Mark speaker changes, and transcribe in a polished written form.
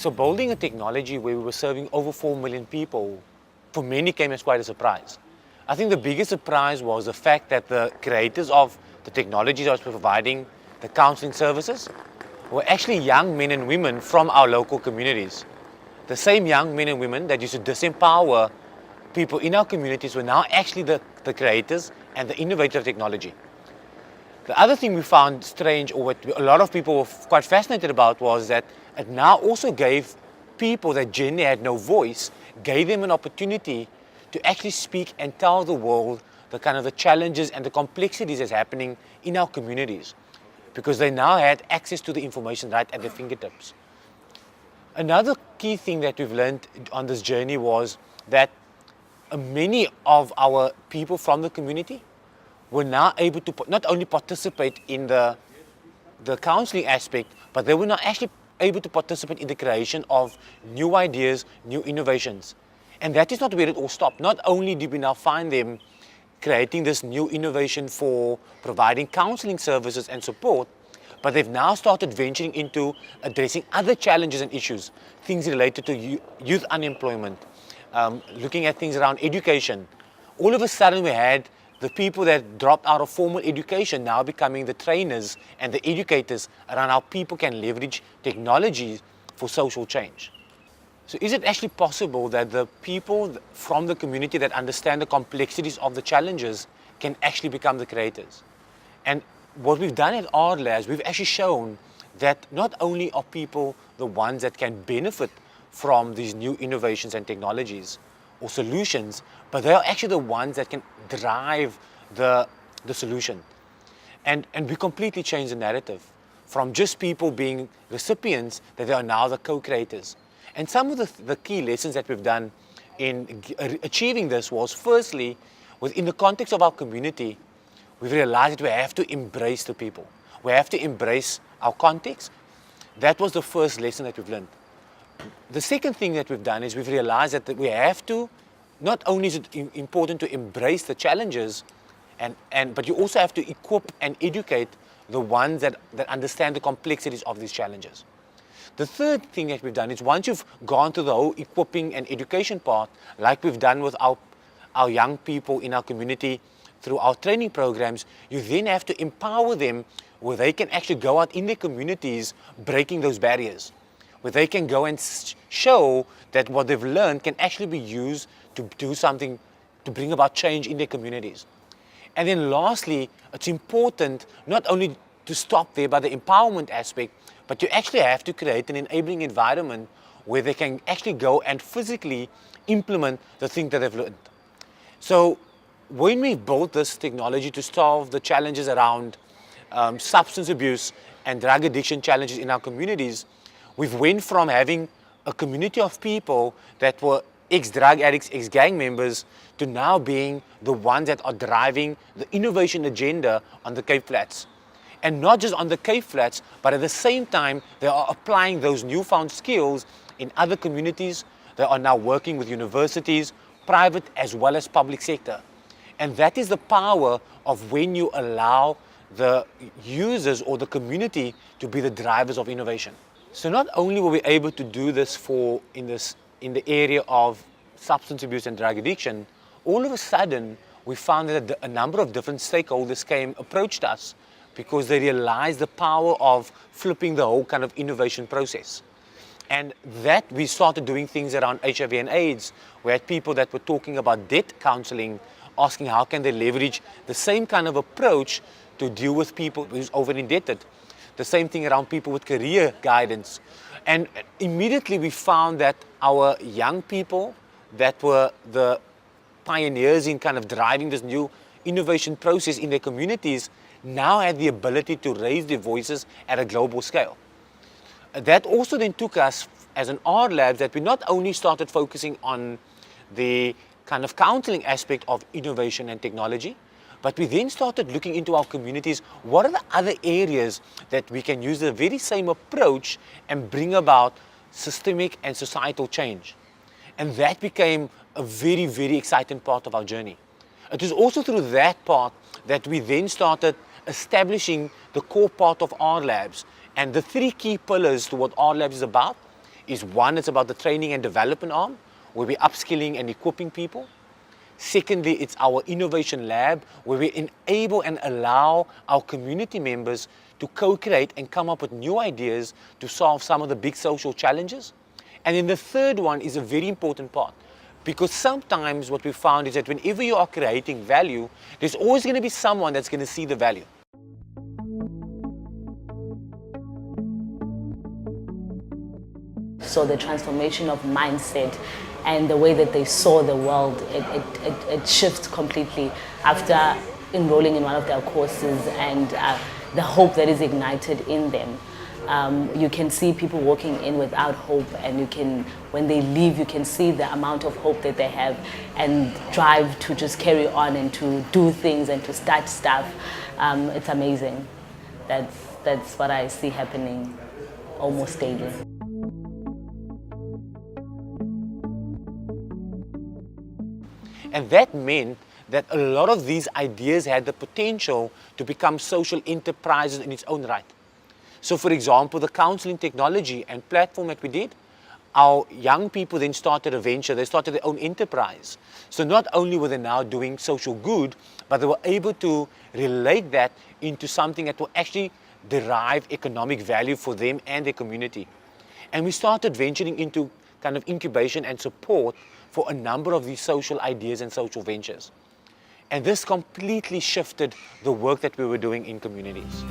Speaker 1: So building a technology where we were serving over 4 million people, for many came as quite a surprise. I think the biggest surprise was the fact that the creators of the technologies I was providing, the counseling services, were actually young men and women from our local communities. The same young men and women that used to disempower people in our communities were now actually the creators and the innovators of technology. The other thing we found strange, or what a lot of people were quite fascinated about, was that it now also gave people that generally had no voice, gave them an opportunity to actually speak and tell the world the kind of the challenges and the complexities that's happening in our communities, because they now had access to the information right at their fingertips. Another key thing that we've learned on this journey was that many of our people from the community were now able to not only participate in the counseling aspect, but they were now actually able to participate in the creation of new ideas, new innovations. And that is not where it all stopped. Not only did we now find them creating this new innovation for providing counseling services and support, but they've now started venturing into addressing other challenges and issues, things related to youth unemployment, looking at things around education. All of a sudden we had the people that dropped out of formal education now becoming the trainers and the educators around how people can leverage technology for social change. So is it actually possible that the people from the community that understand the complexities of the challenges can actually become the creators? And what we've done at RLabs, we've actually shown that not only are people the ones that can benefit from these new innovations and technologies or solutions, but they are actually the ones that can drive the solution. And we completely changed the narrative from just people being recipients, that they are now the co-creators. And some of the key lessons that we've done in achieving this was, firstly, within the context of our community, we've realized that we have to embrace the people. We have to embrace our context. That was the first lesson that we've learned. The second thing that we've done is we've realized that we have to, not only is it important to embrace the challenges, but you also have to equip and educate the ones that understand the complexities of these challenges. The third thing that we've done is, once you've gone through the whole equipping and education part, like we've done with our young people in our community through our training programs, you then have to empower them where they can actually go out in their communities breaking those barriers, where they can go and show that what they've learned can actually be used to do something, to bring about change in their communities. And then lastly, it's important not only to stop there by the empowerment aspect, but you actually have to create an enabling environment where they can actually go and physically implement the thing that they've learned. So when we built this technology to solve the challenges around substance abuse and drug addiction challenges in our communities, we've went from having a community of people that were ex-drug addicts, ex-gang members, to now being the ones that are driving the innovation agenda on the Cape Flats. And not just on the Cape Flats, but at the same time, they are applying those newfound skills in other communities. They are now working with universities, private as well as public sector. And that is the power of when you allow the users or the community to be the drivers of innovation. So not only were we able to do this in the area of substance abuse and drug addiction, all of a sudden we found that a number of different stakeholders approached us because they realized the power of flipping the whole kind of innovation process. And that we started doing things around HIV and AIDS. We had people that were talking about debt counseling, asking how can they leverage the same kind of approach to deal with people who's over indebted. The same thing around people with career guidance. And immediately we found that our young people that were the pioneers in kind of driving this new innovation process in their communities now had the ability to raise their voices at a global scale. That also then took us as an RLabs that we not only started focusing on the kind of counseling aspect of innovation and technology, but we then started looking into our communities. What are the other areas that we can use the very same approach and bring about systemic and societal change? And that became a very, very exciting part of our journey. It was also through that part that we then started establishing the core part of RLabs. And the three key pillars to what RLabs is about is one, it's about the training and development arm, where we're upskilling and equipping people. Secondly, it's our innovation lab, where we enable and allow our community members to co-create and come up with new ideas to solve some of the big social challenges. And then the third one is a very important part, because sometimes what we found is that whenever you are creating value, there's always going to be someone that's going to see the value.
Speaker 2: So the transformation of mindset and the way that they saw the world, it shifts completely after enrolling in one of their courses, and the hope that is ignited in them. You can see people walking in without hope, and when they leave, you can see the amount of hope that they have and drive to just carry on and to do things and to start stuff. It's amazing. That's what I see happening almost daily.
Speaker 1: And that meant that a lot of these ideas had the potential to become social enterprises in its own right. So for example, the counseling technology and platform that we did, our young people then started a venture, they started their own enterprise. So not only were they now doing social good, but they were able to relate that into something that will actually derive economic value for them and their community. And we started venturing into kind of incubation and support for a number of these social ideas and social ventures. And this completely shifted the work that we were doing in communities.